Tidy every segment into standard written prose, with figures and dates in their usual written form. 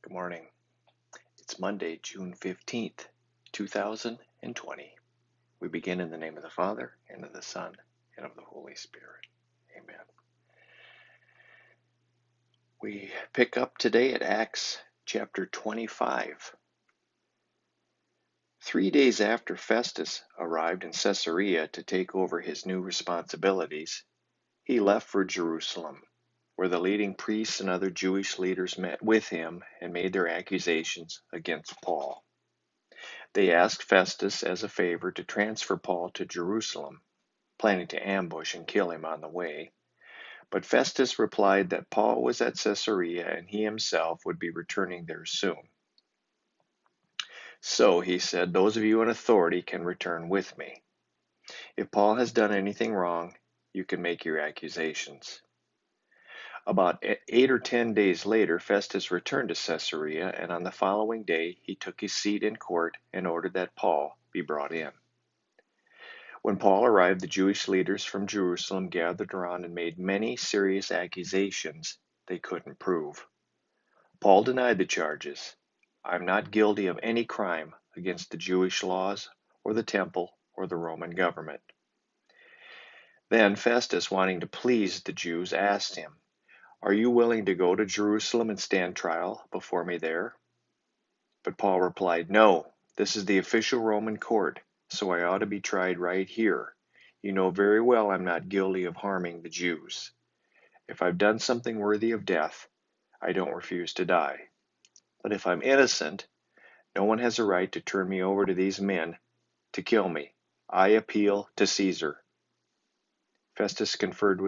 Good morning. It's Monday, June 15th, 2020. We begin in the name of the Father, and of the Son, and of the Holy Spirit. Amen. We pick up today at Acts chapter 25. 3 days after Festus arrived in Caesarea to take over his new responsibilities, he left for Jerusalem, where the leading priests and other Jewish leaders met with him and made their accusations against Paul. They asked Festus as a favor to transfer Paul to Jerusalem, planning to ambush and kill him on the way. But Festus replied that Paul was at Caesarea and he himself would be returning there soon. So, he said, those of you in authority can return with me. If Paul has done anything wrong, you can make your accusations. About 8 or 10 days later, Festus returned to Caesarea, and on the following day he took his seat in court and ordered that Paul be brought in. When Paul arrived, the Jewish leaders from Jerusalem gathered around and made many serious accusations they couldn't prove. Paul denied the charges. I'm not guilty of any crime against the Jewish laws or the temple or the Roman government. Then Festus, wanting to please the Jews, asked him, Are you willing to go to Jerusalem and stand trial before me there? But Paul replied, No, this is the official Roman court, so I ought to be tried right here. You know very well I'm not guilty of harming the Jews. If I've done something worthy of death, I don't refuse to die. But if I'm innocent, no one has a right to turn me over to these men to kill me. I appeal to Caesar. Festus conferred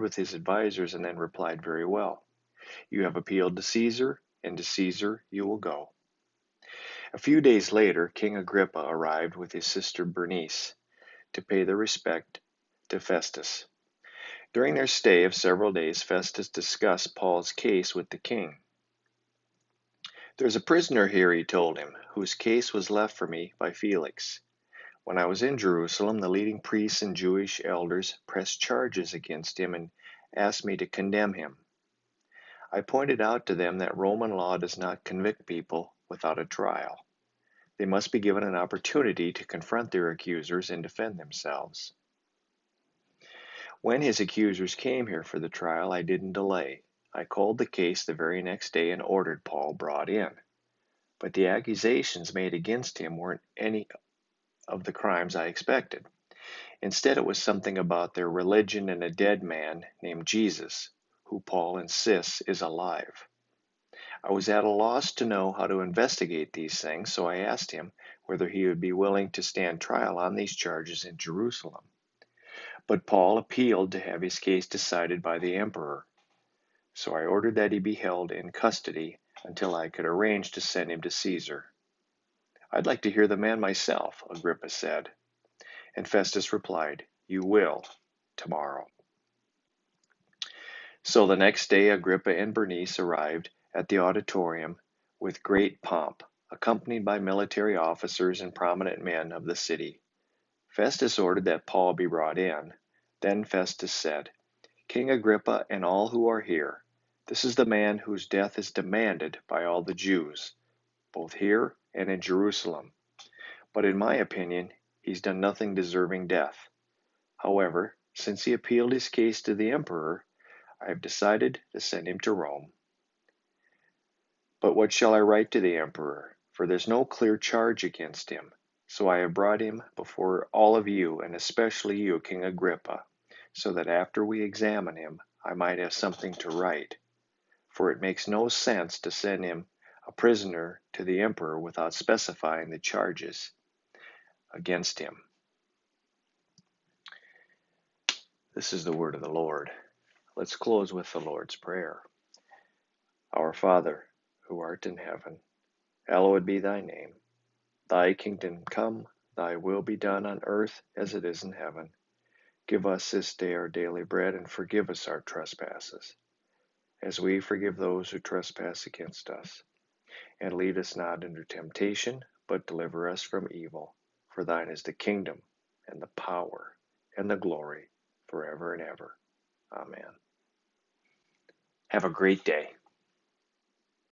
with his advisors and then replied, Very well. You have appealed to Caesar, and to Caesar you will go. A few days later, King Agrippa arrived with his sister Bernice to pay their respect to Festus. During their stay of several days, Festus discussed Paul's case with the king. There's a prisoner here, he told him, whose case was left for me by Felix. When I was in Jerusalem, the leading priests and Jewish elders pressed charges against him and asked me to condemn him. I pointed out to them that Roman law does not convict people without a trial. They must be given an opportunity to confront their accusers and defend themselves. When his accusers came here for the trial, I didn't delay. I called the case the very next day and ordered Paul brought in. But the accusations made against him weren't any of the crimes I expected. Instead, it was something about their religion and a dead man named Jesus, who Paul insists is alive. I was at a loss to know how to investigate these things, so I asked him whether he would be willing to stand trial on these charges in Jerusalem. But Paul appealed to have his case decided by the emperor, so I ordered that he be held in custody until I could arrange to send him to Caesar. I'd like to hear the man myself, Agrippa said. And Festus replied, You will, tomorrow. So the next day Agrippa and Bernice arrived at the auditorium with great pomp, accompanied by military officers and prominent men of the city. Festus ordered that Paul be brought in. Then Festus said, King Agrippa and all who are here, this is the man whose death is demanded by all the Jews, both here and in Jerusalem. But in my opinion, he's done nothing deserving death. However, since he appealed his case to the emperor, I have decided to send him to Rome. But what shall I write to the emperor? For there's no clear charge against him. So I have brought him before all of you, and especially you, King Agrippa, so that after we examine him, I might have something to write. For it makes no sense to send him a prisoner to the emperor without specifying the charges against him. This is the word of the Lord. Let's close with the Lord's Prayer. Our Father, who art in heaven, hallowed be thy name. Thy kingdom come, thy will be done on earth as it is in heaven. Give us this day our daily bread, and forgive us our trespasses, as we forgive those who trespass against us. And lead us not into temptation, but deliver us from evil. For thine is the kingdom, and the power, and the glory, forever and ever. Amen. Have a great day.